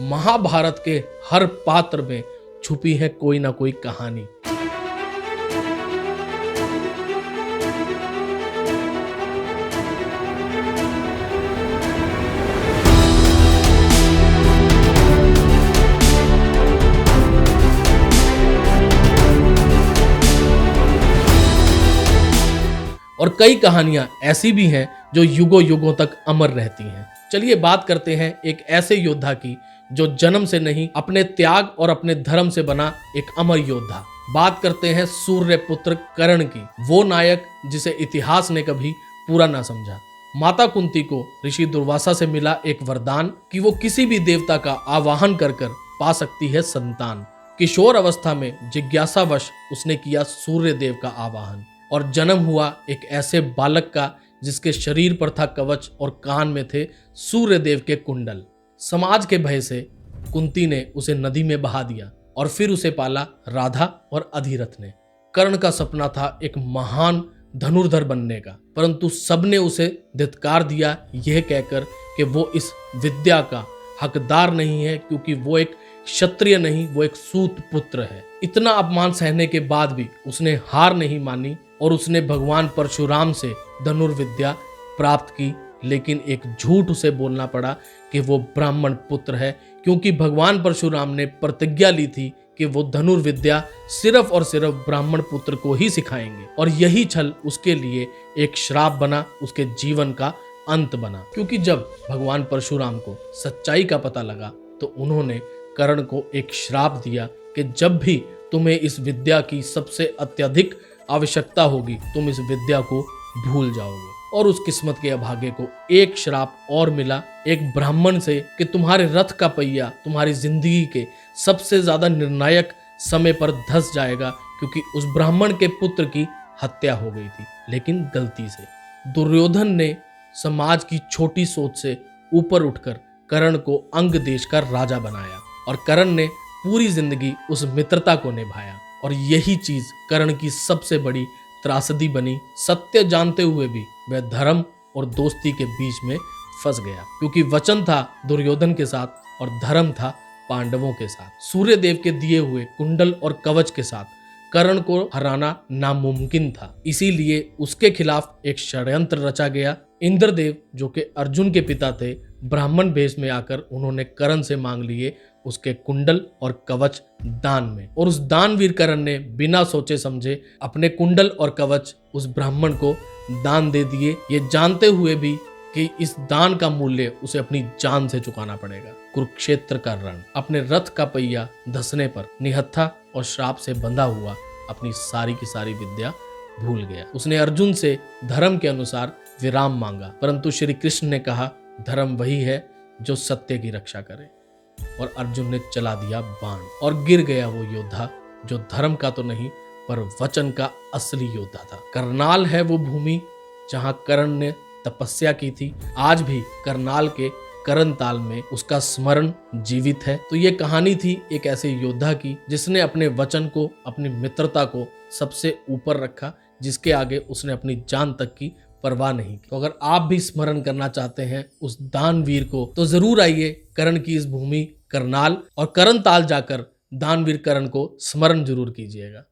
महाभारत के हर पात्र में छुपी है कोई ना कोई कहानी। और कई कहानियां ऐसी भी हैं जो युगों युगों तक अमर रहती हैं। चलिए बात करते हैं एक ऐसे योद्धा की जो जन्म से नहीं अपने त्याग और अपने धर्म से बना एक अमर योद्धा। बात करते हैं सूर्य पुत्र कर्ण की, वो नायक जिसे इतिहास ने कभी पूरा ना समझा। माता कुंती को ऋषि दुर्वासा से मिला एक वरदान कि वो किसी भी देवता का आवाहन कर कर पा सकती है संतान। किशोर अवस्था में जिज्ञासावश उसने किया सूर्य देव का आवाहन और जन्म हुआ एक ऐसे बालक का जिसके शरीर पर था कवच और कान में थे सूर्य देव के कुंडल। समाज के भय से कुंती ने उसे नदी में बहा दिया और फिर उसे पाला राधा और अधिरथ ने। कर्ण का सपना था एक महान धनुर्धर बनने का, परंतु सबने उसे धिक्कार दिया यह कहकर कि वो इस विद्या का हकदार नहीं है, क्योंकि वो एक क्षत्रिय नहीं, वो एक सूत पुत्र है। इतना अपमान सहने के बाद भी उसने हार नहीं मानी और उसने भगवान परशुराम से धनुर्विद्या प्राप्त की। लेकिन एक झूठ उसे बोलना पड़ा कि वो ब्राह्मण पुत्र है, क्योंकि भगवान परशुराम ने प्रतिज्ञा ली थी कि वो धनुर्विद्या सिर्फ और सिर्फ ब्राह्मण पुत्र को ही सिखाएंगे। और यही छल उसके लिए एक श्राप बना, उसके जीवन का अंत बना। क्योंकि जब भगवान परशुराम को सच्चाई का पता लगा तो उन्होंने कर्ण को एक श्राप दिया कि जब भी तुम्हें इस विद्या की सबसे अत्यधिक आवश्यकता होगी तुम इस विद्या को भूल जाओगे। और उस किस्मत के अभागे को एक श्राप और मिला एक ब्राह्मण से कि तुम्हारे रथ का पहिया तुम्हारी जिंदगी के सबसे ज्यादा निर्णायक समय पर धंस जाएगा, क्योंकि उस ब्राह्मण के पुत्र की हत्या हो गई थी, लेकिन गलती से। दुर्योधन ने समाज की छोटी सोच से ऊपर उठकर कर्ण को अंग देश का राजा बनाया और कर्ण ने पूरी जिंदगी उस मित्रता को निभाया। और यही चीज कर्ण की सबसे बड़ी त्रासदी बनी। सत्य जानते हुए भी वह धर्म और दोस्ती के बीच में फंस गया, क्योंकि वचन था दुर्योधन के साथ और धर्म था पांडवों के साथ। सूर्य देव के दिए हुए कुंडल और कवच के साथ कर्ण को हराना नामुमकिन था, इसीलिए उसके खिलाफ एक षड्यंत्र रचा गया। इंद्रदेव जो कि अर्जुन के पिता थे, ब्राह्मण भेष में आकर उन्होंने कर्ण से मांग लिए उसके कुंडल और कवच दान में। और उस दानवीर कर्ण ने बिना सोचे समझे अपने कुंडल और कवच उस ब्राह्मण को दान दे दिए, ये जानते हुए भी कि इस दान का मूल्य उसे अपनी जान से चुकाना पड़ेगा। कुरुक्षेत्र का रण, अपने रथ का पहिया धंसने पर निहत्था और श्राप से बंधा हुआ अपनी सारी की सारी विद्या भूल गया। उसने अर्जुन से धर्म के अनुसार विराम मांगा, परंतु श्री कृष्ण ने कहा धर्म वही है जो सत्य की रक्षा करे। और अर्जुन ने चला दिया बाण और गिर गया वो योद्धा जो धर्म का तो नहीं पर वचन का असली योद्धा था। करनाल है वो भूमि जहां कर्ण ने तपस्या की थी। आज भी करनाल के करणताल में उसका स्मरण जीवित है। तो ये कहानी थी एक ऐसे योद्धा की जिसने अपने वचन को, अपनी मित्रता को सबसे ऊपर रखा, जिसके आगे उसने अपनी जान तक की परवाह नहीं की। तो अगर आप भी स्मरण करना चाहते हैं उस दानवीर को तो जरूर आइए कर्ण की इस भूमि करनाल और करणताल जाकर दानवीर कर्ण को स्मरण जरूर कीजिएगा।